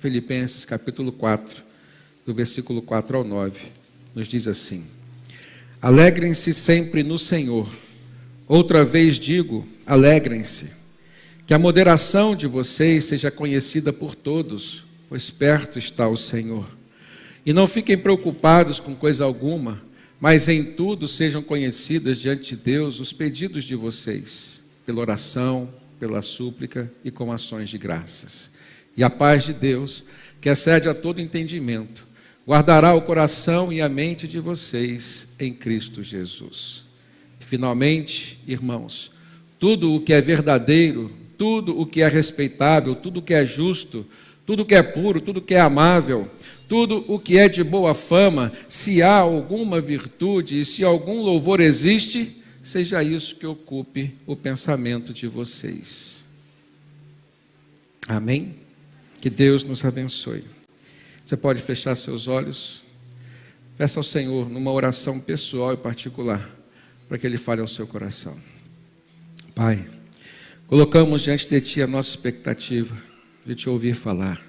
Filipenses capítulo 4, do versículo 4 ao 9, nos diz assim: alegrem-se sempre no Senhor. Outra vez digo, alegrem-se. Que a moderação de vocês seja conhecida por todos, pois perto está o Senhor. E não fiquem preocupados com coisa alguma, mas em tudo sejam conhecidas diante de Deus os pedidos de vocês, pela oração, pela súplica e com ações de graças. E a paz de Deus, que excede a todo entendimento, guardará o coração e a mente de vocês em Cristo Jesus. E, finalmente, irmãos, tudo o que é verdadeiro, tudo o que é respeitável, tudo o que é justo, tudo o que é puro, tudo o que é amável, tudo o que é de boa fama, se há alguma virtude e se algum louvor existe, seja isso que ocupe o pensamento de vocês. Amém? Que Deus nos abençoe. Você pode fechar seus olhos, peça ao Senhor numa oração pessoal e particular, para que Ele fale ao seu coração. Pai, colocamos diante de Ti a nossa expectativa de Te ouvir falar.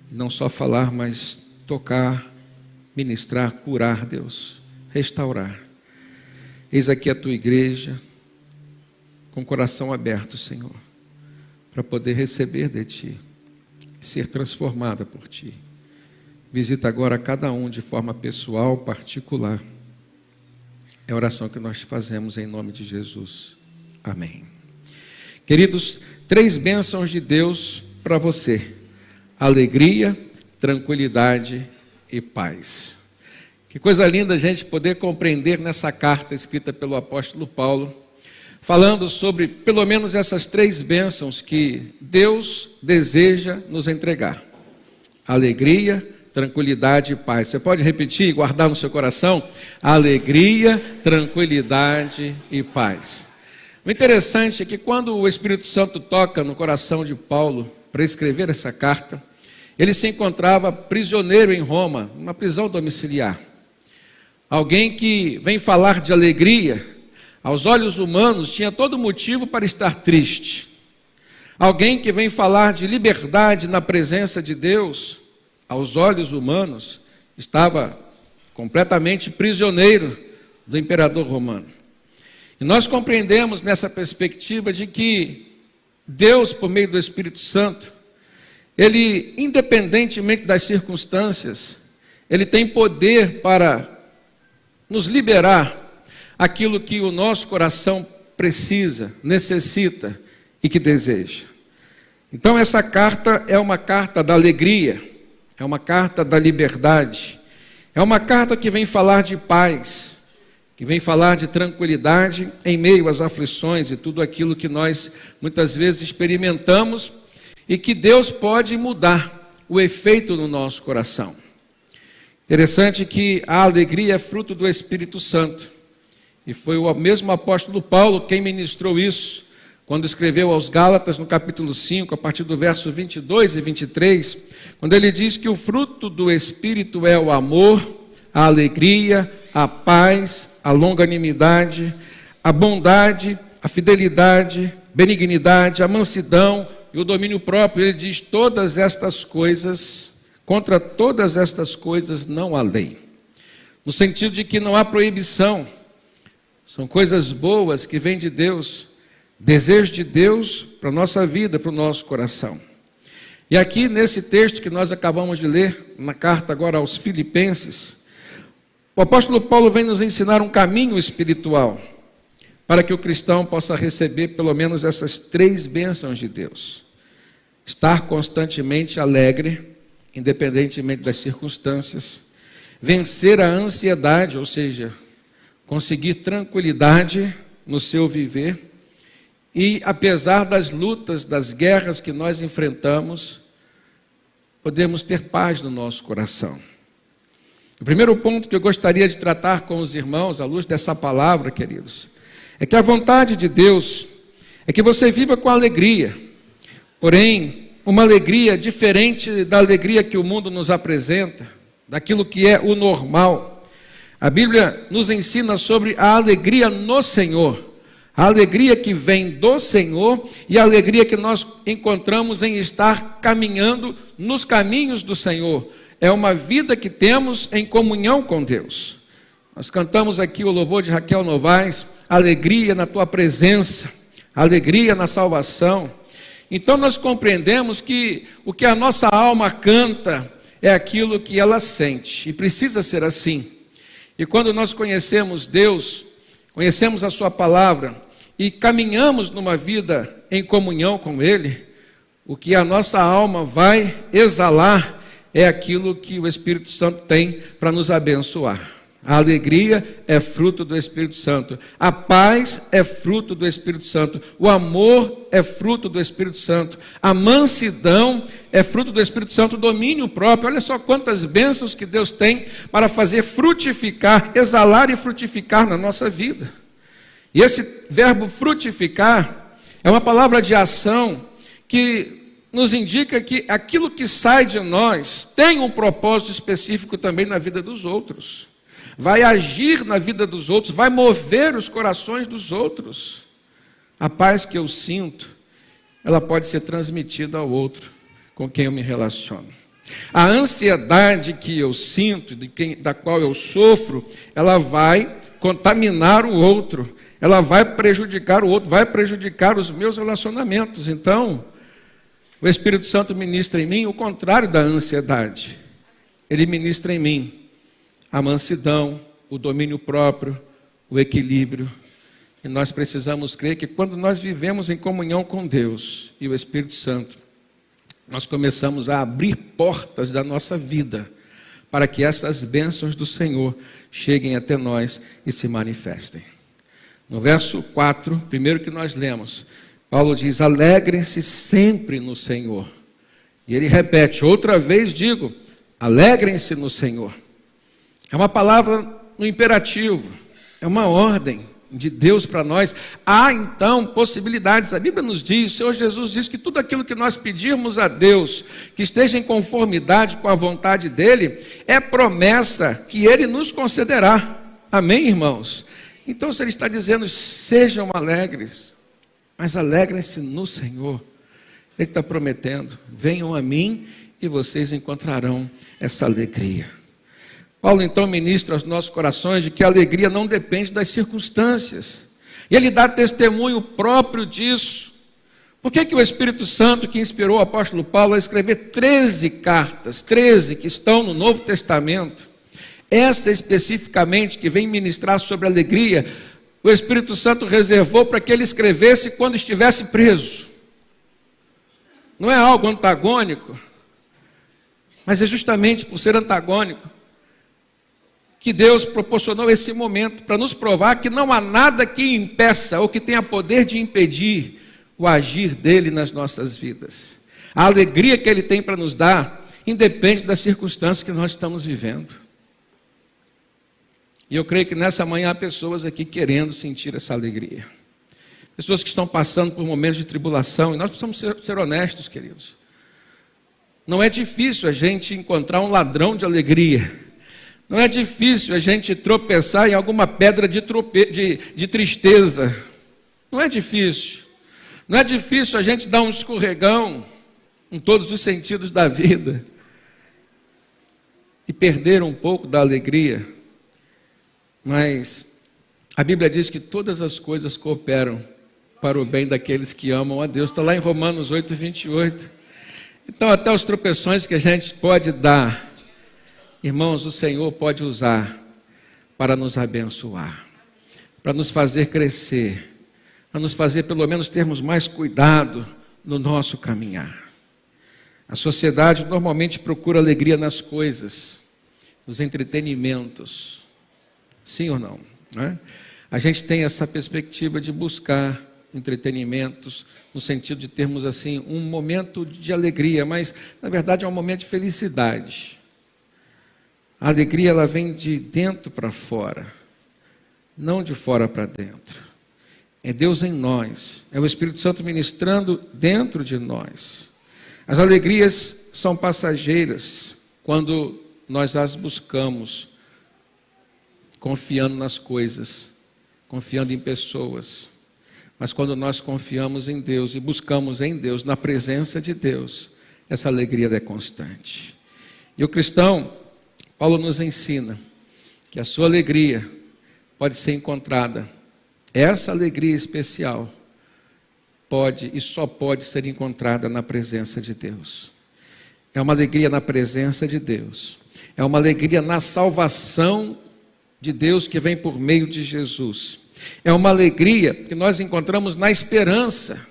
E não só falar, mas tocar, ministrar, curar, Deus, restaurar. Eis aqui a Tua igreja, com o coração aberto, Senhor, para poder receber de Ti, ser transformada por Ti. Visita agora cada um de forma pessoal, particular. É a oração que nós fazemos em nome de Jesus. Amém. Queridos, 3 bênçãos de Deus para você: alegria, tranquilidade e paz. Que coisa linda a gente poder compreender nessa carta escrita pelo apóstolo Paulo, falando sobre pelo menos essas 3 bênçãos que Deus deseja nos entregar: alegria, tranquilidade e paz. Você pode repetir e guardar no seu coração? Alegria, tranquilidade e paz. O interessante é que quando o Espírito Santo toca no coração de Paulo para escrever essa carta, ele se encontrava prisioneiro em Roma, numa prisão domiciliar. Alguém que vem falar de alegria, aos olhos humanos, tinha todo motivo para estar triste. Alguém que vem falar de liberdade na presença de Deus, aos olhos humanos, estava completamente prisioneiro do imperador romano. E nós compreendemos nessa perspectiva de que Deus, por meio do Espírito Santo, Ele, independentemente das circunstâncias, Ele tem poder para nos liberar aquilo que o nosso coração precisa, necessita e que deseja. Então essa carta é uma carta da alegria, é uma carta da liberdade, é uma carta que vem falar de paz, que vem falar de tranquilidade em meio às aflições e tudo aquilo que nós muitas vezes experimentamos e que Deus pode mudar o efeito no nosso coração. Interessante que a alegria é fruto do Espírito Santo, e foi o mesmo apóstolo Paulo quem ministrou isso, quando escreveu aos Gálatas no capítulo 5, a partir do verso 22 e 23, quando ele diz que o fruto do Espírito é o amor, a alegria, a paz, a longanimidade, a bondade, a fidelidade, benignidade, a mansidão e o domínio próprio. Ele diz: todas estas coisas, contra todas estas coisas não há lei. No sentido de que não há proibição, são coisas boas que vêm de Deus, desejo de Deus para a nossa vida, para o nosso coração. E aqui nesse texto que nós acabamos de ler, na carta agora aos Filipenses, o apóstolo Paulo vem nos ensinar um caminho espiritual para que o cristão possa receber pelo menos essas 3 bênçãos de Deus: estar constantemente alegre, independentemente das circunstâncias, vencer a ansiedade, ou seja, conseguir tranquilidade no seu viver, e apesar das lutas, das guerras que nós enfrentamos, podemos ter paz no nosso coração. O primeiro ponto que eu gostaria de tratar com os irmãos, à luz dessa palavra, queridos, é que a vontade de Deus é que você viva com alegria, porém, uma alegria diferente da alegria que o mundo nos apresenta, daquilo que é o normal. A Bíblia nos ensina sobre a alegria no Senhor, A alegria que vem do Senhor e a alegria que nós encontramos em estar caminhando nos caminhos do Senhor. É uma vida que temos em comunhão com Deus. Nós cantamos aqui o louvor de Raquel Novaes, alegria na tua presença, alegria na salvação. Então nós compreendemos que o que a nossa alma canta é aquilo que ela sente, e precisa ser assim. E quando nós conhecemos Deus, conhecemos a sua palavra e caminhamos numa vida em comunhão com Ele, o que a nossa alma vai exalar é aquilo que o Espírito Santo tem para nos abençoar. A alegria é fruto do Espírito Santo. A paz é fruto do Espírito Santo. O amor é fruto do Espírito Santo. A mansidão é fruto do Espírito Santo. O domínio próprio. Olha só quantas bênçãos que Deus tem para fazer frutificar, exalar e frutificar na nossa vida. E esse verbo frutificar é uma palavra de ação que nos indica que aquilo que sai de nós tem um propósito específico também na vida dos outros. Vai agir na vida dos outros, vai mover os corações dos outros. A paz que eu sinto, ela pode ser transmitida ao outro com quem eu me relaciono. A ansiedade que eu sinto, da qual eu sofro, ela vai contaminar o outro, ela vai prejudicar o outro, vai prejudicar os meus relacionamentos. Então, o Espírito Santo ministra em mim o contrário da ansiedade. Ele ministra em mim a mansidão, o domínio próprio, o equilíbrio. E nós precisamos crer que quando nós vivemos em comunhão com Deus e o Espírito Santo, nós começamos a abrir portas da nossa vida para que essas bênçãos do Senhor cheguem até nós e se manifestem. No verso 4, primeiro que nós lemos, Paulo diz: alegrem-se sempre no Senhor. E ele repete: outra vez digo, alegrem-se no Senhor. É uma palavra no imperativo, é uma ordem de Deus para nós. Há então possibilidades. A Bíblia nos diz, o Senhor Jesus diz que tudo aquilo que nós pedirmos a Deus, que esteja em conformidade com a vontade dEle, é promessa que Ele nos concederá. Amém, irmãos? Então, se Ele está dizendo, sejam alegres, mas alegrem-se no Senhor, Ele está prometendo, venham a mim e vocês encontrarão essa alegria. Paulo então ministra aos nossos corações de que a alegria não depende das circunstâncias. E ele dá testemunho próprio disso. Por que o Espírito Santo, que inspirou o apóstolo Paulo a escrever 13 cartas, 13 que estão no Novo Testamento, essa especificamente que vem ministrar sobre a alegria, o Espírito Santo reservou para que ele escrevesse quando estivesse preso. Não é algo antagônico, mas é justamente por ser antagônico que Deus proporcionou esse momento para nos provar que não há nada que impeça ou que tenha poder de impedir o agir dele nas nossas vidas. A alegria que ele tem para nos dar independe das circunstâncias que nós estamos vivendo. E eu creio que nessa manhã há pessoas aqui querendo sentir essa alegria. Pessoas que estão passando por momentos de tribulação, e nós precisamos ser honestos, queridos. Não é difícil a gente encontrar um ladrão de alegria. Não é difícil a gente tropeçar em alguma pedra de tristeza. Não é difícil. Não é difícil a gente dar um escorregão em todos os sentidos da vida e perder um pouco da alegria. Mas a Bíblia diz que todas as coisas cooperam para o bem daqueles que amam a Deus. Está lá em Romanos 8, 28. Então, até os tropeções que a gente pode dar, irmãos, o Senhor pode usar para nos abençoar, para nos fazer crescer, para nos fazer pelo menos termos mais cuidado no nosso caminhar. A sociedade normalmente procura alegria nas coisas, nos entretenimentos. Sim ou não? Não é? A gente tem essa perspectiva de buscar entretenimentos, no sentido de termos assim um momento de alegria, mas na verdade é um momento de felicidade. A alegria, ela vem de dentro para fora, não de fora para dentro. É Deus em nós, é o Espírito Santo ministrando dentro de nós. As alegrias são passageiras quando nós as buscamos, confiando nas coisas, confiando em pessoas. Mas quando nós confiamos em Deus e buscamos em Deus, na presença de Deus, essa alegria é constante. E o cristão, Paulo nos ensina que a sua alegria pode ser encontrada, essa alegria especial pode e só pode ser encontrada na presença de Deus. É uma alegria na presença de Deus. É uma alegria na salvação de Deus que vem por meio de Jesus. É uma alegria que nós encontramos na esperança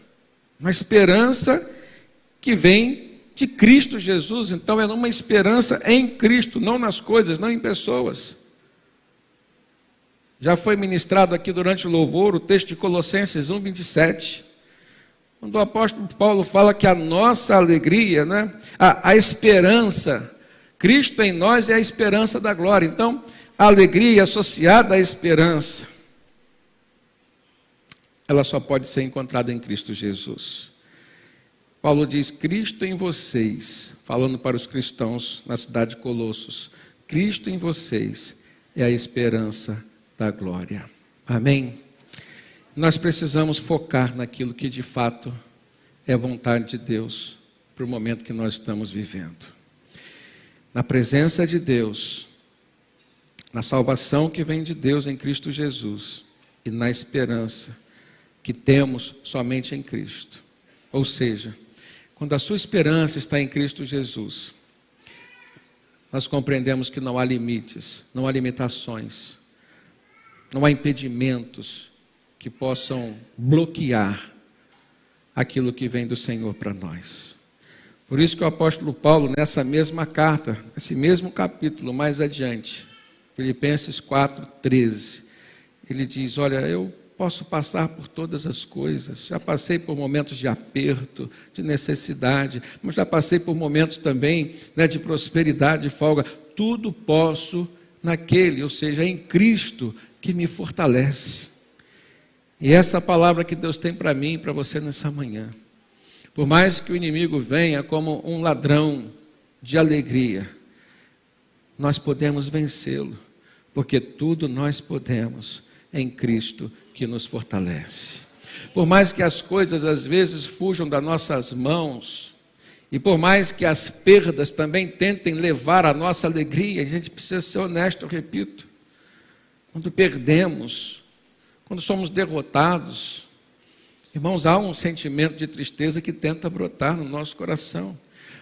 que vem de Cristo Jesus. Então é uma esperança em Cristo, não nas coisas, não em pessoas. Já foi ministrado aqui durante o louvor o texto de Colossenses 1:27, quando o apóstolo Paulo fala que a nossa alegria, né, a esperança, Cristo em nós é a esperança da glória. Então, a alegria associada à esperança, ela só pode ser encontrada em Cristo Jesus. Paulo diz: Cristo em vocês, falando para os cristãos na cidade de Colossos, Cristo em vocês é a esperança da glória. Amém? Nós precisamos focar naquilo que de fato é vontade de Deus para o momento que nós estamos vivendo. Na presença de Deus, na salvação que vem de Deus em Cristo Jesus e na esperança que temos somente em Cristo. Ou seja, quando a sua esperança está em Cristo Jesus, nós compreendemos que não há limites, não há limitações, não há impedimentos que possam bloquear aquilo que vem do Senhor para nós. Por isso que o apóstolo Paulo, nessa mesma carta, nesse mesmo capítulo mais adiante, Filipenses 4:13, ele diz: olha, eu posso passar por todas as coisas, já passei por momentos de aperto, de necessidade, mas já passei por momentos também, né, de prosperidade, de folga. Tudo posso naquele, ou seja, em Cristo, que me fortalece. E essa palavra que Deus tem para mim e para você nessa manhã. Por mais que o inimigo venha como um ladrão de alegria, nós podemos vencê-lo, porque tudo nós podemos em Cristo que nos fortalece. Por mais que as coisas às vezes fujam das nossas mãos, e por mais que as perdas também tentem levar a nossa alegria, a gente precisa ser honesto, eu repito. Quando perdemos, quando somos derrotados, irmãos, há um sentimento de tristeza que tenta brotar no nosso coração.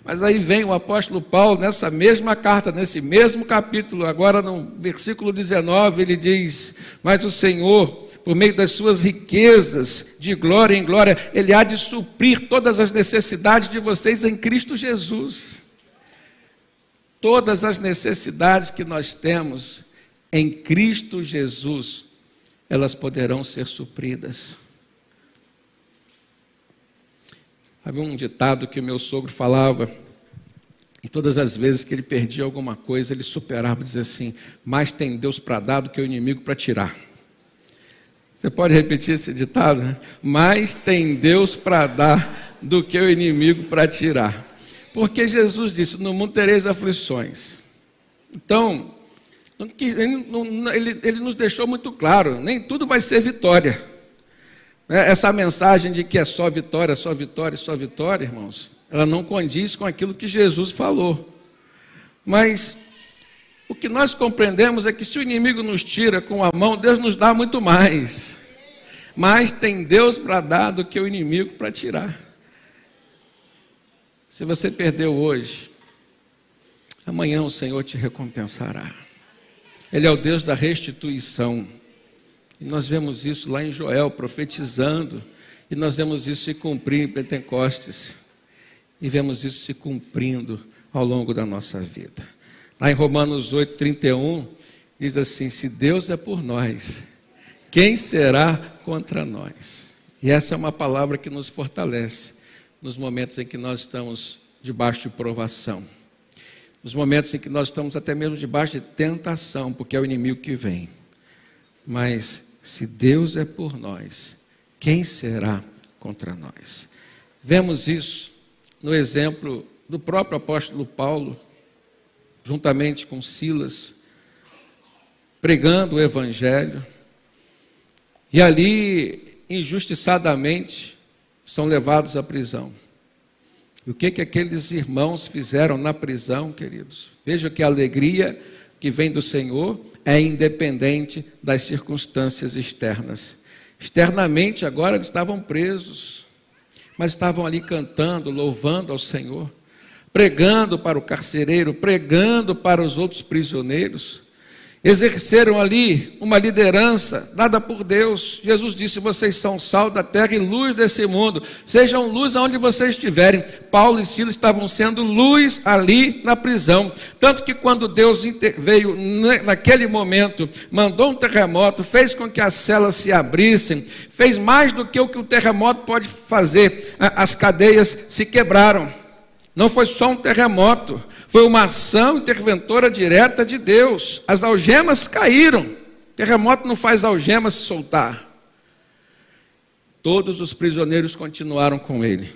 Mas aí vem o apóstolo Paulo, nessa mesma carta, nesse mesmo capítulo, agora no versículo 19, ele diz: mas o Senhor, por meio das suas riquezas de glória em glória, Ele há de suprir todas as necessidades de vocês em Cristo Jesus. Todas as necessidades que nós temos em Cristo Jesus, elas poderão ser supridas. Havia um ditado que o meu sogro falava, e todas as vezes que ele perdia alguma coisa, ele superava e dizia assim: mais tem Deus para dar do que o inimigo para tirar. Você pode repetir esse ditado, né? Mais tem Deus para dar do que o inimigo para tirar. Porque Jesus disse: no mundo tereis aflições. Então, ele nos deixou muito claro, nem tudo vai ser vitória. Essa mensagem de que é só vitória, só vitória, só vitória, irmãos, ela não condiz com aquilo que Jesus falou. Mas o que nós compreendemos é que se o inimigo nos tira com a mão, Deus nos dá muito mais. Mais tem Deus para dar do que o inimigo para tirar. Se você perdeu hoje, amanhã o Senhor te recompensará. Ele é o Deus da restituição. E nós vemos isso lá em Joel, profetizando. E nós vemos isso se cumprir em Pentecostes. E vemos isso se cumprindo ao longo da nossa vida. Lá em Romanos 8:31, diz assim: se Deus é por nós, quem será contra nós? E essa é uma palavra que nos fortalece nos momentos em que nós estamos debaixo de provação. Nos momentos em que nós estamos até mesmo debaixo de tentação, porque é o inimigo que vem. Mas se Deus é por nós, quem será contra nós? Vemos isso no exemplo do próprio apóstolo Paulo, juntamente com Silas, pregando o Evangelho. E ali injustiçadamente são levados à prisão. E o que aqueles irmãos fizeram na prisão, queridos? Veja que a alegria que vem do Senhor é independente das circunstâncias externas. Externamente, agora eles estavam presos, mas estavam ali cantando, louvando ao Senhor, pregando para o carcereiro, pregando para os outros prisioneiros. Exerceram ali uma liderança dada por Deus. Jesus disse: vocês são sal da terra e luz desse mundo, sejam luz aonde vocês estiverem. Paulo e Silas estavam sendo luz ali na prisão, tanto que quando Deus veio naquele momento, mandou um terremoto, fez com que as celas se abrissem, fez mais do que o terremoto pode fazer, as cadeias se quebraram. Não foi só um terremoto, foi uma ação interventora direta de Deus. As algemas caíram. Terremoto não faz algemas se soltar. Todos os prisioneiros continuaram com ele.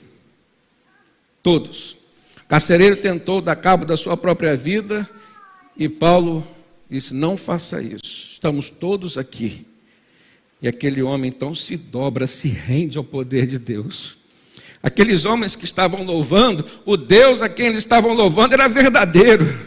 Todos. O carcereiro tentou dar cabo da sua própria vida e Paulo disse: não faça isso, estamos todos aqui. E aquele homem então se dobra, se rende ao poder de Deus. Aqueles homens que estavam louvando, o Deus a quem eles estavam louvando era verdadeiro.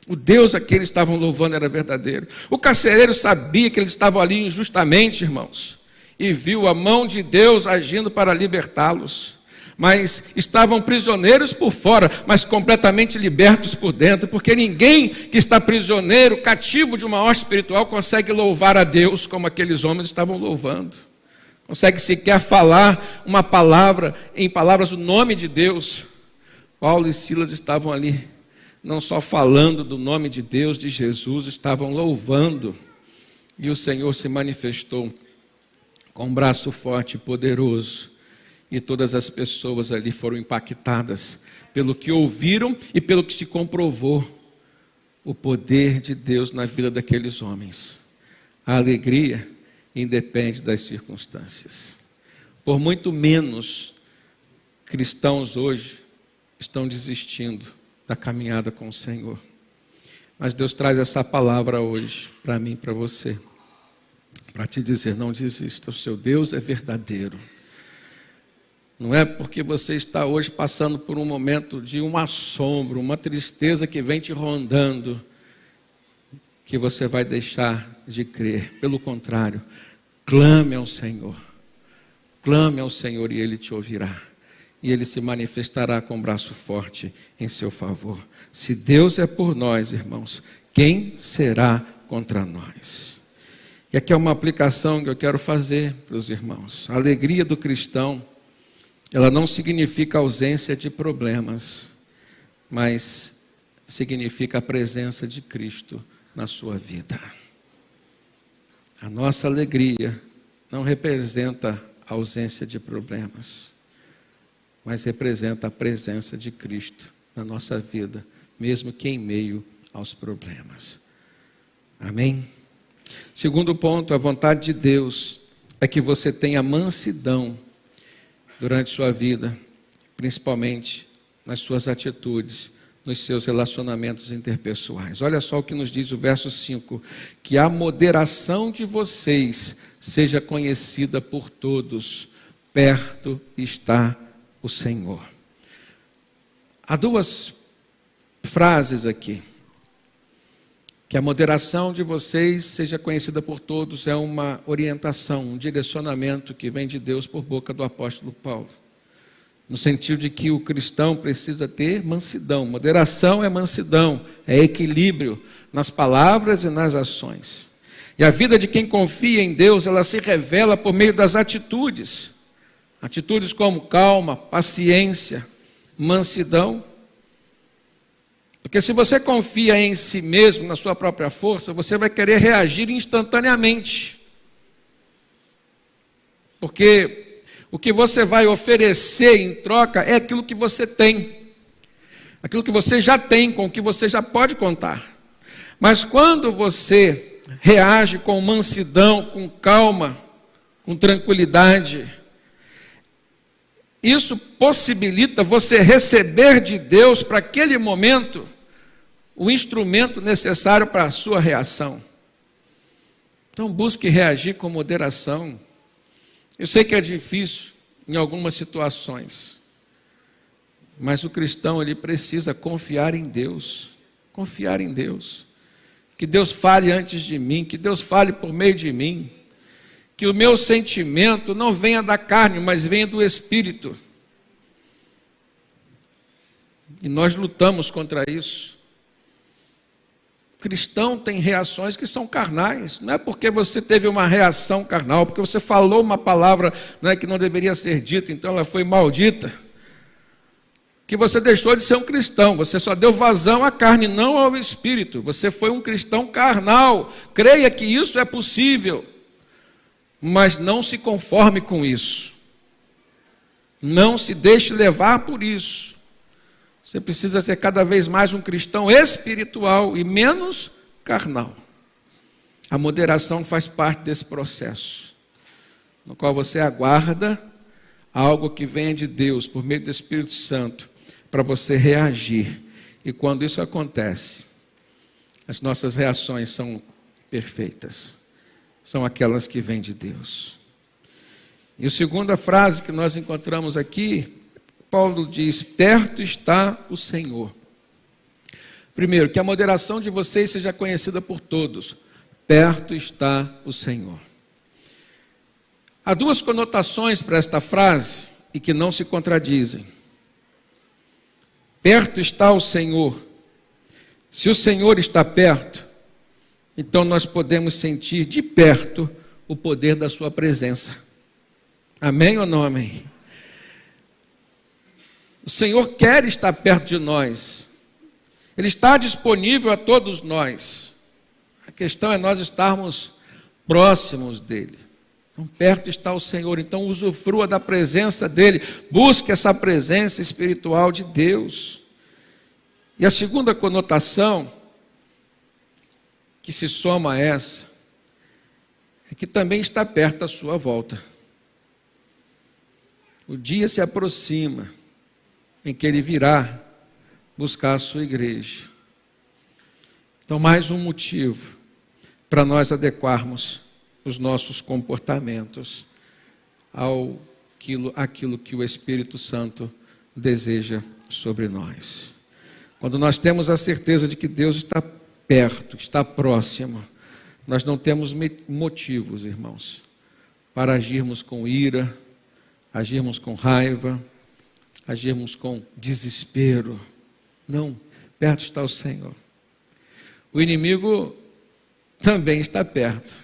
O Deus a quem eles estavam louvando era verdadeiro. O carcereiro sabia que eles estavam ali injustamente, irmãos, e viu a mão de Deus agindo para libertá-los. Mas estavam prisioneiros por fora, mas completamente libertos por dentro, porque ninguém que está prisioneiro, cativo de uma morte espiritual, consegue louvar a Deus como aqueles homens estavam louvando. Consegue sequer falar uma palavra, em palavras, o nome de Deus. Paulo e Silas estavam ali, não só falando do nome de Deus, de Jesus, estavam louvando. E o Senhor se manifestou com um braço forte e poderoso. E todas as pessoas ali foram impactadas pelo que ouviram e pelo que se comprovou o poder de Deus na vida daqueles homens. A alegria independe das circunstâncias. Por muito menos, cristãos hoje estão desistindo da caminhada com o Senhor. Mas Deus traz essa palavra hoje para mim e para você, para te dizer: não desista, o seu Deus é verdadeiro. Não é porque você está hoje passando por um momento de um assombro, uma tristeza que vem te rondando, que você vai deixar de crer. Pelo contrário, clame ao Senhor e Ele te ouvirá. E Ele se manifestará com o braço forte em seu favor. Se Deus é por nós, irmãos, quem será contra nós? E aqui é uma aplicação que eu quero fazer para os irmãos. A alegria do cristão, ela não significa ausência de problemas, mas significa a presença de Cristo na sua vida. A nossa alegria não representa a ausência de problemas, mas representa a presença de Cristo na nossa vida, mesmo que em meio aos problemas. Amém? Segundo ponto, a vontade de Deus é que você tenha mansidão durante sua vida, principalmente nas suas atitudes, nos seus relacionamentos interpessoais. Olha só o que nos diz o verso 5, que a moderação de vocês seja conhecida por todos, perto está o Senhor. Há duas frases aqui. Que a moderação de vocês seja conhecida por todos é uma orientação, um direcionamento que vem de Deus por boca do apóstolo Paulo. No sentido de que o cristão precisa ter mansidão. Moderação é mansidão, é equilíbrio nas palavras e nas ações. E a vida de quem confia em Deus, ela se revela por meio das atitudes. Atitudes como calma, paciência, mansidão. Porque se você confia em si mesmo, na sua própria força, você vai querer reagir instantaneamente. Porque o que você vai oferecer em troca é aquilo que você tem. Aquilo que você já tem, com o que você já pode contar. Mas quando você reage com mansidão, com calma, com tranquilidade, isso possibilita você receber de Deus para aquele momento o instrumento necessário para a sua reação. Então busque reagir com moderação. Eu sei que é difícil em algumas situações, mas o cristão ele precisa confiar em Deus, confiar em Deus. Que Deus fale antes de mim, que Deus fale por meio de mim, que o meu sentimento não venha da carne, mas venha do Espírito. E nós lutamos contra isso. O cristão tem reações que são carnais. Não é porque você teve uma reação carnal, porque você falou uma palavra, né, que não deveria ser dita, então ela foi maldita, que você deixou de ser um cristão. Você só deu vazão à carne, não ao Espírito. Você foi um cristão carnal. Creia que isso é possível, mas não se conforme com isso. Não se deixe levar por isso. Você precisa ser cada vez mais um cristão espiritual e menos carnal. A moderação faz parte desse processo, no qual você aguarda algo que venha de Deus, por meio do Espírito Santo, para você reagir. E quando isso acontece, as nossas reações são perfeitas. São aquelas que vêm de Deus. E a segunda frase que nós encontramos aqui, Paulo diz: perto está o Senhor. Primeiro, que a moderação de vocês seja conhecida por todos. Perto está o Senhor. Há duas conotações para esta frase e que não se contradizem. Perto está o Senhor. Se o Senhor está perto, então nós podemos sentir de perto o poder da sua presença. Amém ou não amém? O Senhor quer estar perto de nós. Ele está disponível a todos nós. A questão é nós estarmos próximos dele. Então, perto está o Senhor. Então, usufrua da presença dele. Busque essa presença espiritual de Deus. E a segunda conotação, que se soma a essa, é que também está perto à sua volta. O dia se aproxima em que ele virá buscar a sua igreja. Então, mais um motivo para nós adequarmos os nossos comportamentos àquilo que o Espírito Santo deseja sobre nós. Quando nós temos a certeza de que Deus está perto, está próximo, nós não temos motivos, irmãos, para agirmos com ira, agirmos com raiva, agirmos com desespero. Não, perto está o Senhor. O inimigo também está perto.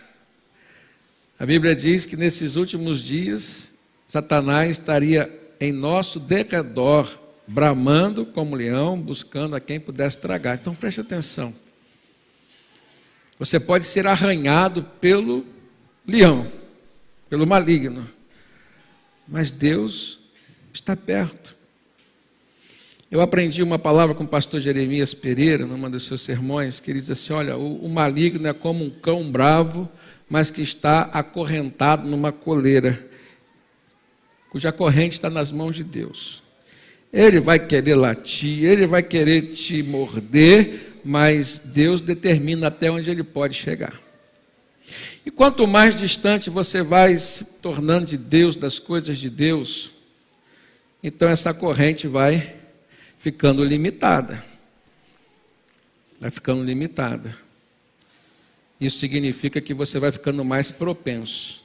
A Bíblia diz que nesses últimos dias, Satanás estaria em nosso derredor, bramando como leão, buscando a quem pudesse tragar. Então preste atenção. Você pode ser arranhado pelo leão, pelo maligno, mas Deus está perto. Eu aprendi uma palavra com o pastor Jeremias Pereira, numa dos seus sermões, que ele diz assim: olha, o maligno é como um cão bravo, mas que está acorrentado numa coleira, cuja corrente está nas mãos de Deus. Ele vai querer latir, ele vai querer te morder, mas Deus determina até onde ele pode chegar. E quanto mais distante você vai se tornando de Deus, das coisas de Deus, então essa corrente vai ficando limitada. Vai ficando limitada. Isso significa que você vai ficando mais propenso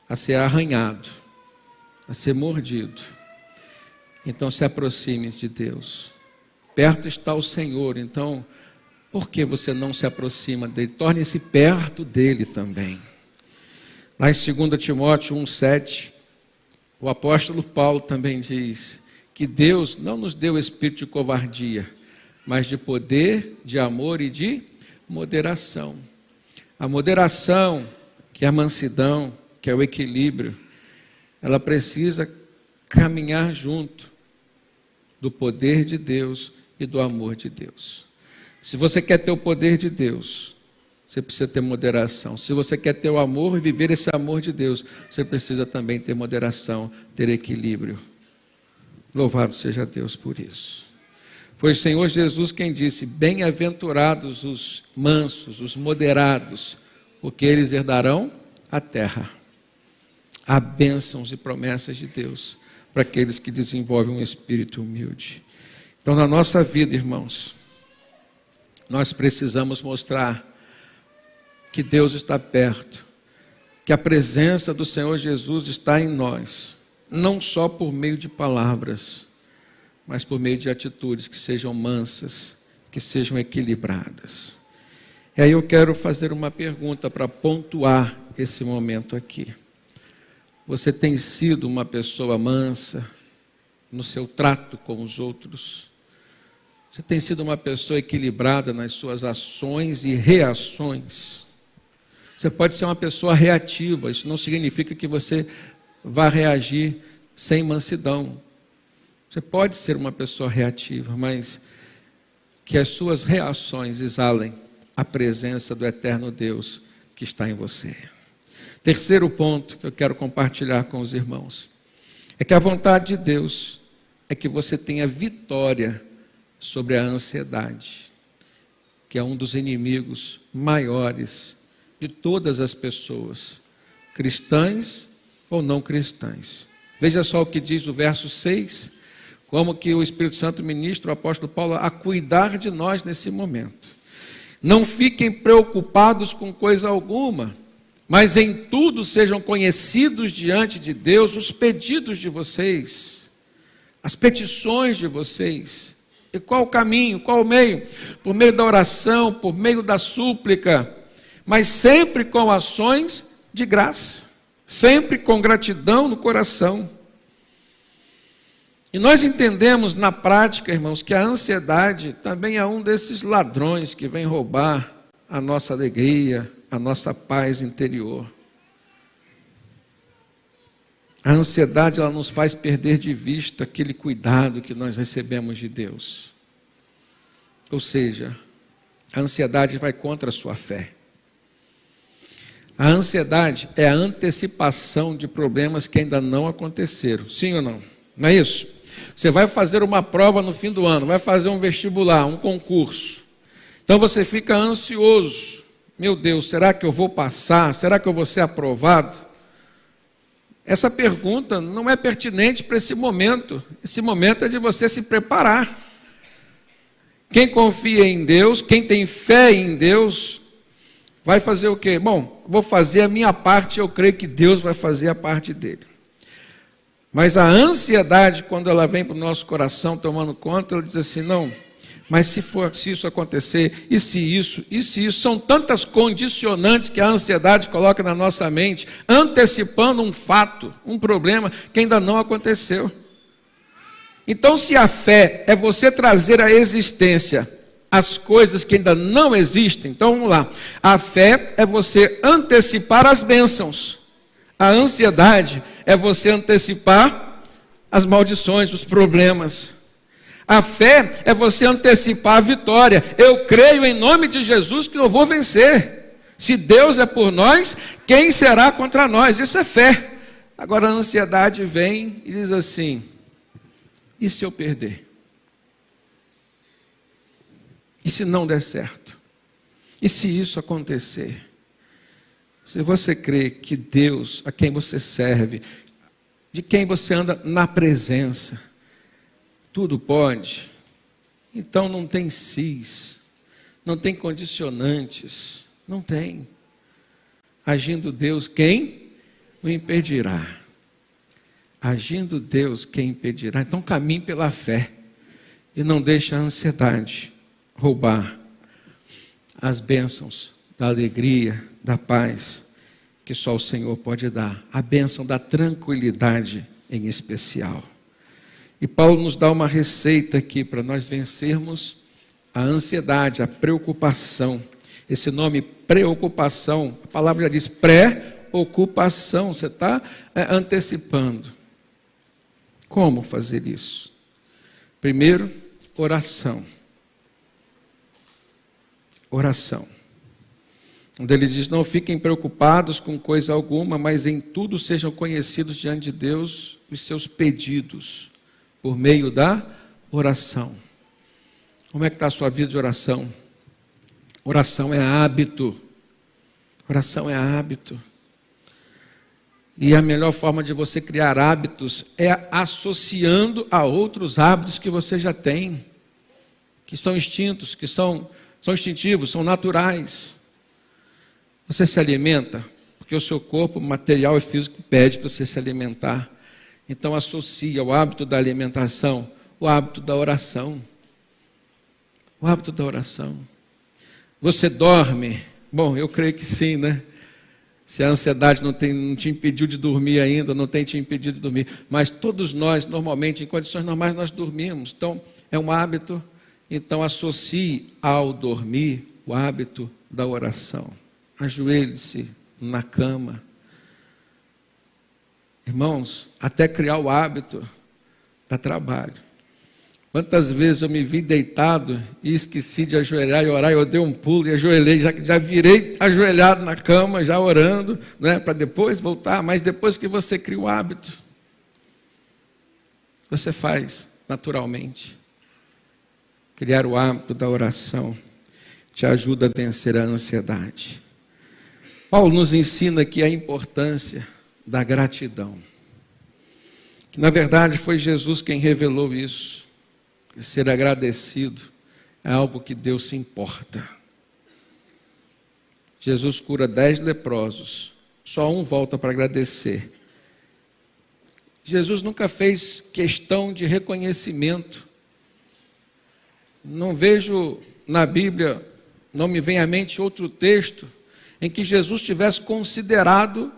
a ser arranhado, a ser mordido. Então se aproxime de Deus. Perto está o Senhor, então por que você não se aproxima dele? Torne-se perto dele também. Lá em 2 Timóteo 1,7, o apóstolo Paulo também diz que Deus não nos deu espírito de covardia, mas de poder, de amor e de moderação. A moderação, que é a mansidão, que é o equilíbrio, ela precisa caminhar junto do poder de Deus e do amor de Deus. Se você quer ter o poder de Deus, você precisa ter moderação. Se você quer ter o amor e viver esse amor de Deus, você precisa também ter moderação, ter equilíbrio. Louvado seja Deus por isso. Foi o Senhor Jesus quem disse: bem-aventurados os mansos, os moderados, porque eles herdarão a terra. há bênçãos e promessas de Deus para aqueles que desenvolvem um espírito humilde. Então, na nossa vida, irmãos, nós precisamos mostrar que Deus está perto, que a presença do Senhor Jesus está em nós, não só por meio de palavras, mas por meio de atitudes que sejam mansas, que sejam equilibradas. E aí eu quero fazer uma pergunta para pontuar esse momento aqui. Você tem sido uma pessoa mansa no seu trato com os outros? Você tem sido uma pessoa equilibrada nas suas ações e reações? Você pode ser uma pessoa reativa, isso não significa que você vá reagir sem mansidão. Você pode ser uma pessoa reativa, mas que as suas reações exalem a presença do eterno Deus que está em você. Terceiro ponto que eu quero compartilhar com os irmãos é que a vontade de Deus é que você tenha vitória sobre a ansiedade, que é um dos inimigos maiores de todas as pessoas, cristãs ou não cristãs. Veja só o que diz o verso 6, como que o Espírito Santo ministra o apóstolo Paulo a cuidar de nós nesse momento. Não fiquem preocupados com coisa alguma, mas em tudo sejam conhecidos diante de Deus os pedidos de vocês, as petições de vocês. E qual o caminho, qual o meio? Por meio da oração, por meio da súplica, mas sempre com ações de graça, sempre com gratidão no coração. E nós entendemos na prática, irmãos, que a ansiedade também é um desses ladrões que vem roubar a nossa alegria, a nossa paz interior. A ansiedade, ela nos faz perder de vista aquele cuidado que nós recebemos de Deus. Ou seja, a ansiedade vai contra a sua fé. A ansiedade é a antecipação de problemas que ainda não aconteceram. Sim ou não? Não é isso? Você vai fazer uma prova no fim do ano, vai fazer um vestibular, um concurso. Então você fica ansioso. Meu Deus, será que eu vou passar? Será que eu vou ser aprovado? Essa pergunta não é pertinente para esse momento. Esse momento é de você se preparar. Quem confia em Deus, quem tem fé em Deus, vai fazer o quê? Bom, vou fazer a minha parte, eu creio que Deus vai fazer a parte dele. Mas a ansiedade, quando ela vem para o nosso coração tomando conta, ela diz assim, não, mas se isso acontecer, e se isso, são tantas condicionantes que a ansiedade coloca na nossa mente, antecipando um fato, um problema que ainda não aconteceu. Então, se a fé é você trazer à existência as coisas que ainda não existem, então vamos lá, a fé é você antecipar as bênçãos, a ansiedade é você antecipar as maldições, os problemas. A fé é você antecipar a vitória. Eu creio em nome de Jesus que eu vou vencer. Se Deus é por nós, quem será contra nós? Isso é fé. Agora a ansiedade vem e diz assim, e se eu perder? E se não der certo? E se isso acontecer? Se você crê que Deus, a quem você serve, de quem você anda na presença, tudo pode, então não tem sis, não tem condicionantes, não tem. Agindo Deus, quem o impedirá? Agindo Deus, quem impedirá? Então caminhe pela fé e não deixe a ansiedade roubar as bênçãos da alegria, da paz que só o Senhor pode dar, a bênção da tranquilidade em especial. E Paulo nos dá uma receita aqui para nós vencermos a ansiedade, a preocupação. Esse nome preocupação, a palavra já diz pré-ocupação, você está antecipando. Como fazer isso? Primeiro, oração. Oração. Onde ele diz, não fiquem preocupados com coisa alguma, mas em tudo sejam conhecidos diante de Deus os seus pedidos, por meio da oração. Como é que está a sua vida de oração? Oração é hábito. Oração é hábito. E a melhor forma de você criar hábitos é associando a outros hábitos que você já tem, que são instintos, que são instintivos, são naturais. Você se alimenta porque o seu corpo material e físico pede para você se alimentar. Então associa o hábito da alimentação, o hábito da oração. O hábito da oração. Você dorme? Bom, eu creio que sim, né? Se a ansiedade não te impediu de dormir ainda, não tem te impedido de dormir. Mas todos nós, normalmente, em condições normais, nós dormimos. Então, é um hábito. Então, associe ao dormir o hábito da oração. Ajoelhe-se na cama. Irmãos, até criar o hábito dá trabalho. Quantas vezes eu me vi deitado e esqueci de ajoelhar e orar, eu dei um pulo e ajoelhei, já virei ajoelhado na cama, já orando, né, para depois voltar, mas depois que você cria o hábito, você faz naturalmente. Criar o hábito da oração te ajuda a vencer a ansiedade. Paulo nos ensina aqui a importância da gratidão. Que na verdade foi Jesus quem revelou isso. Ser agradecido é algo que Deus se importa. Jesus cura 10 leprosos, só um volta para agradecer. Jesus nunca fez questão de reconhecimento. Não vejo na Bíblia, não me vem à mente outro texto em que Jesus tivesse considerado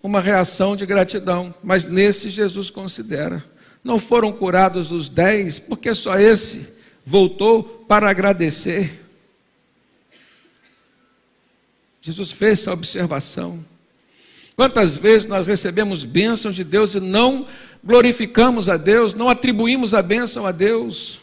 uma reação de gratidão, mas nesse Jesus considera. Não foram curados os 10, porque só esse voltou para agradecer. Jesus fez essa observação. Quantas vezes nós recebemos bênçãos de Deus e não glorificamos a Deus, não atribuímos a bênção a Deus?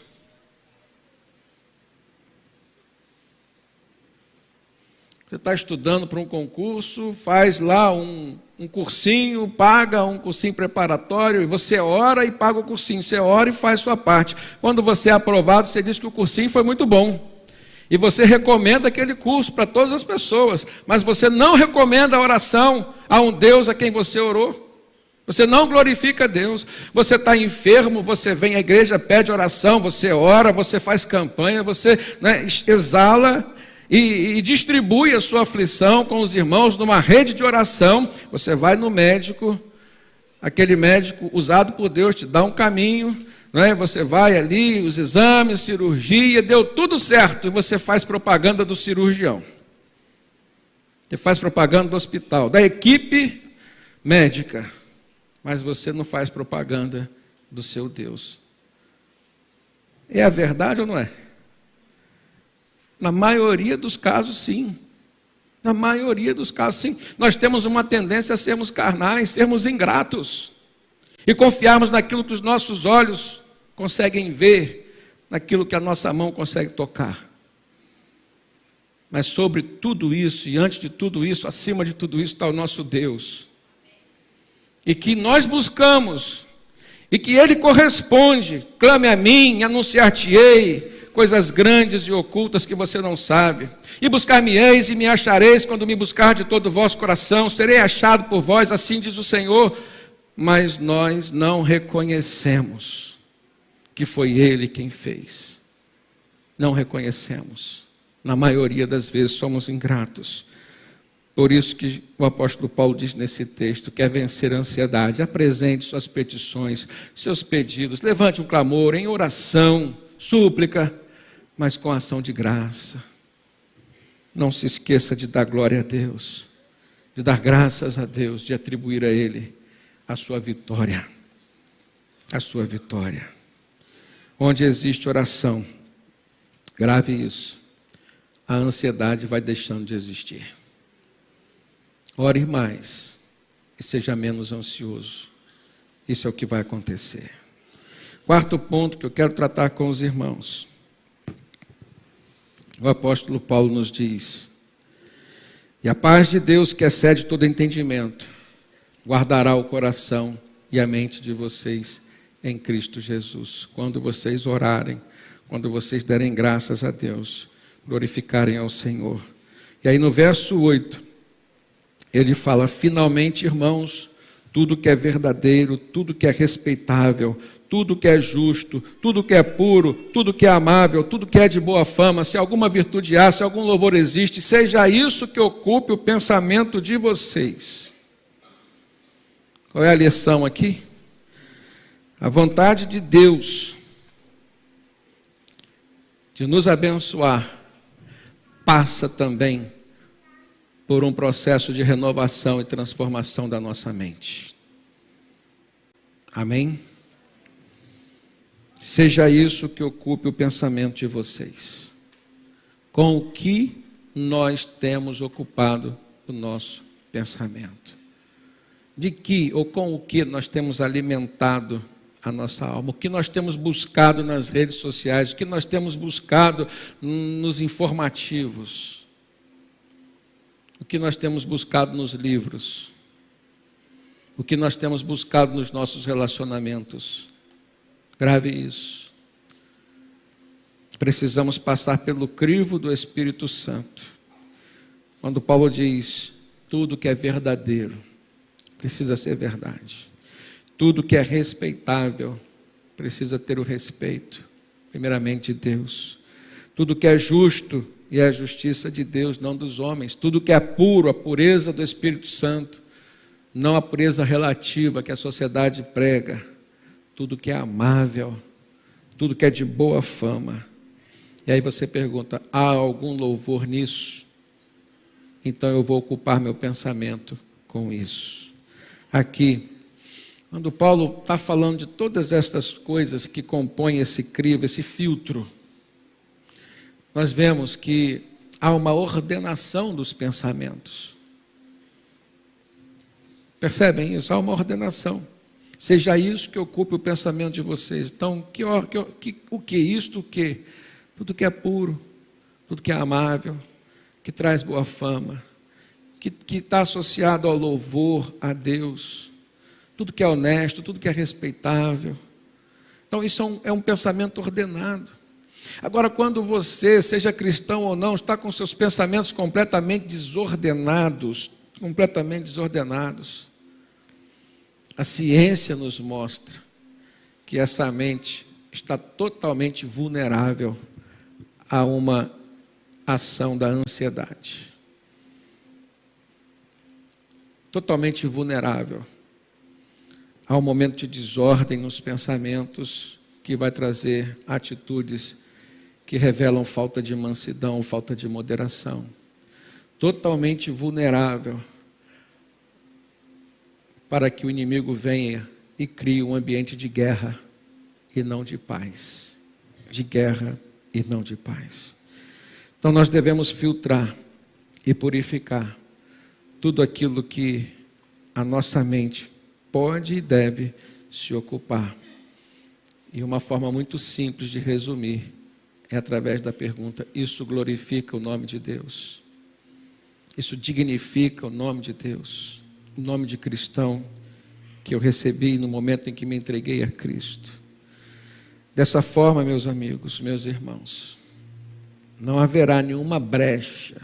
Você está estudando para um concurso, faz lá um cursinho, paga um cursinho preparatório, e você ora e paga o cursinho, você ora e faz sua parte. Quando você é aprovado, você diz que o cursinho foi muito bom. E você recomenda aquele curso para todas as pessoas, mas você não recomenda a oração a um Deus a quem você orou. Você não glorifica a Deus. Você está enfermo, você vem à igreja, pede oração, você ora, você faz campanha, você, né, exala e distribui a sua aflição com os irmãos numa rede de oração. Você vai no médico, aquele médico usado por Deus te dá um caminho, né? Você vai ali, os exames, cirurgia, deu tudo certo, e você faz propaganda do cirurgião. Você faz propaganda do hospital, da equipe médica, mas você não faz propaganda do seu Deus. É a verdade ou não é? Na maioria dos casos, sim. Na maioria dos casos, sim. Nós temos uma tendência a sermos carnais, sermos ingratos. E confiarmos naquilo que os nossos olhos conseguem ver, naquilo que a nossa mão consegue tocar. Mas sobre tudo isso, e antes de tudo isso, acima de tudo isso, está o nosso Deus. E que nós buscamos, e que Ele corresponde. Clame a mim, anunciar-te-ei coisas grandes e ocultas que você não sabe. E buscar-me-eis e me achareis quando me buscar de todo o vosso coração. Serei achado por vós, assim diz o Senhor. Mas nós não reconhecemos que foi Ele quem fez. Não reconhecemos. Na maioria das vezes somos ingratos. Por isso que o apóstolo Paulo diz nesse texto: quer vencer a ansiedade, apresente suas petições, seus pedidos, levante um clamor em oração, súplica, mas com ação de graça. Não se esqueça de dar glória a Deus, de dar graças a Deus, de atribuir a Ele a sua vitória. A sua vitória. Onde existe oração, grave isso, a ansiedade vai deixando de existir. Ore mais e seja menos ansioso. Isso é o que vai acontecer. Quarto ponto que eu quero tratar com os irmãos. O apóstolo Paulo nos diz: e a paz de Deus, que excede todo entendimento, guardará o coração e a mente de vocês em Cristo Jesus. Quando vocês orarem, quando vocês derem graças a Deus, glorificarem ao Senhor. E aí no verso 8, ele fala: finalmente, irmãos, tudo que é verdadeiro, tudo que é respeitável, tudo que é justo, tudo que é puro, tudo que é amável, tudo que é de boa fama, se alguma virtude há, se algum louvor existe, seja isso que ocupe o pensamento de vocês. Qual é a lição aqui? A vontade de Deus de nos abençoar passa também por um processo de renovação e transformação da nossa mente. Amém? Seja isso que ocupe o pensamento de vocês. Com o que nós temos ocupado o nosso pensamento? De que ou com o que nós temos alimentado a nossa alma? O que nós temos buscado nas redes sociais? O que nós temos buscado nos informativos? O que nós temos buscado nos livros? O que nós temos buscado nos nossos relacionamentos? Grave isso. Precisamos passar pelo crivo do Espírito Santo. Quando Paulo diz, tudo que é verdadeiro precisa ser verdade. Tudo que é respeitável precisa ter o respeito, primeiramente de Deus. Tudo que é justo e é a justiça de Deus, não dos homens. Tudo que é puro, a pureza do Espírito Santo, não a pureza relativa que a sociedade prega. Tudo que é amável, tudo que é de boa fama. E aí você pergunta, há algum louvor nisso? Então eu vou ocupar meu pensamento com isso. Aqui, quando Paulo está falando de todas estas coisas que compõem esse crivo, esse filtro, nós vemos que há uma ordenação dos pensamentos. Percebem isso? Há uma ordenação. Seja isso que ocupe o pensamento de vocês. Então, o que isto? O que? Tudo que é puro, tudo que é amável, que traz boa fama, que está associado ao louvor a Deus, tudo que é honesto, tudo que é respeitável. Então, isso é um pensamento ordenado. Agora, quando você, seja cristão ou não, está com seus pensamentos completamente desordenados, a ciência nos mostra que essa mente está totalmente vulnerável a uma ação da ansiedade. Totalmente vulnerável a um momento de desordem nos pensamentos que vai trazer atitudes que revelam falta de mansidão, falta de moderação. Totalmente vulnerável para que o inimigo venha e crie um ambiente de guerra e não de paz. De guerra e não de paz. Então nós devemos filtrar e purificar tudo aquilo que a nossa mente pode e deve se ocupar. E uma forma muito simples de resumir é através da pergunta: isso glorifica o nome de Deus? Isso dignifica o nome de Deus? O nome de cristão que eu recebi no momento em que me entreguei a Cristo? Dessa forma, meus amigos, meus irmãos, não haverá nenhuma brecha,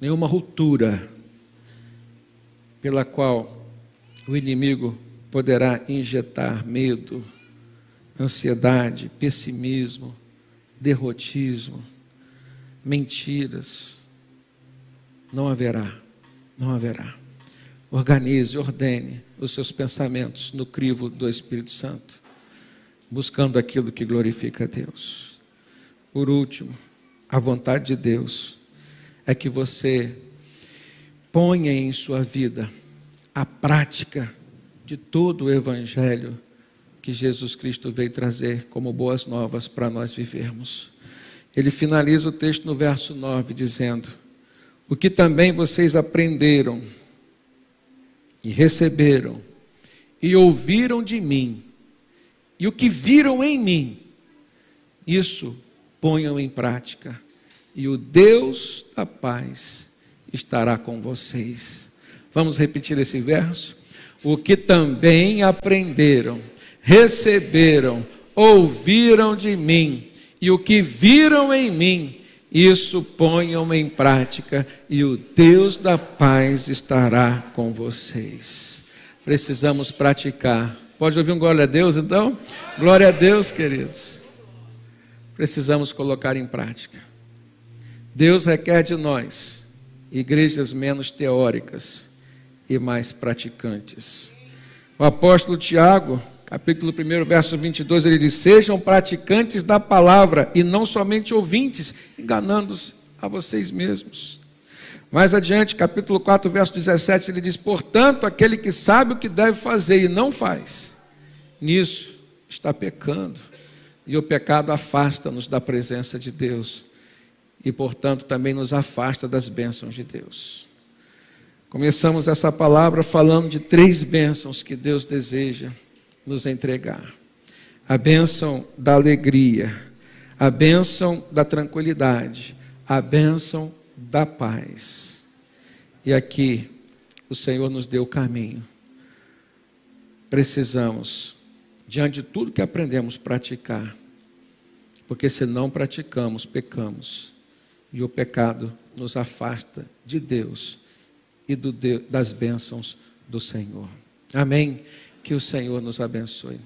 nenhuma ruptura pela qual o inimigo poderá injetar medo, ansiedade, pessimismo, derrotismo, mentiras. Não haverá, não haverá. Organize, ordene os seus pensamentos no crivo do Espírito Santo, buscando aquilo que glorifica a Deus. Por último, a vontade de Deus é que você ponha em sua vida a prática de todo o Evangelho que Jesus Cristo veio trazer como boas novas para nós vivermos. Ele finaliza o texto no verso 9 dizendo: o que também vocês aprenderam e receberam e ouviram de mim, e o que viram em mim, isso ponham em prática, e o Deus da paz estará com vocês. Vamos repetir esse verso? O que também aprenderam, receberam, ouviram de mim, e o que viram em mim, isso ponham em prática, e o Deus da paz estará com vocês. precisamos praticar. Pode ouvir um glória a Deus, então? Glória a Deus, queridos. Precisamos colocar em prática. Deus requer de nós igrejas menos teóricas e mais praticantes. O apóstolo Tiago, capítulo 1, verso 22, ele diz: sejam praticantes da palavra e não somente ouvintes, enganando-se a vocês mesmos. Mais adiante, capítulo 4, verso 17, ele diz: portanto, aquele que sabe o que deve fazer e não faz, nisso está pecando. E o pecado afasta-nos da presença de Deus e, portanto, também nos afasta das bênçãos de Deus. Começamos essa palavra falando de 3 bênçãos que Deus deseja nos entregar: a bênção da alegria, a bênção da tranquilidade, a bênção da paz. E aqui o Senhor nos deu o caminho. Precisamos, diante de tudo que aprendemos, praticar, porque se não praticamos, pecamos, e o pecado nos afasta de Deus e das bênçãos do Senhor. Amém? Que o Senhor nos abençoe.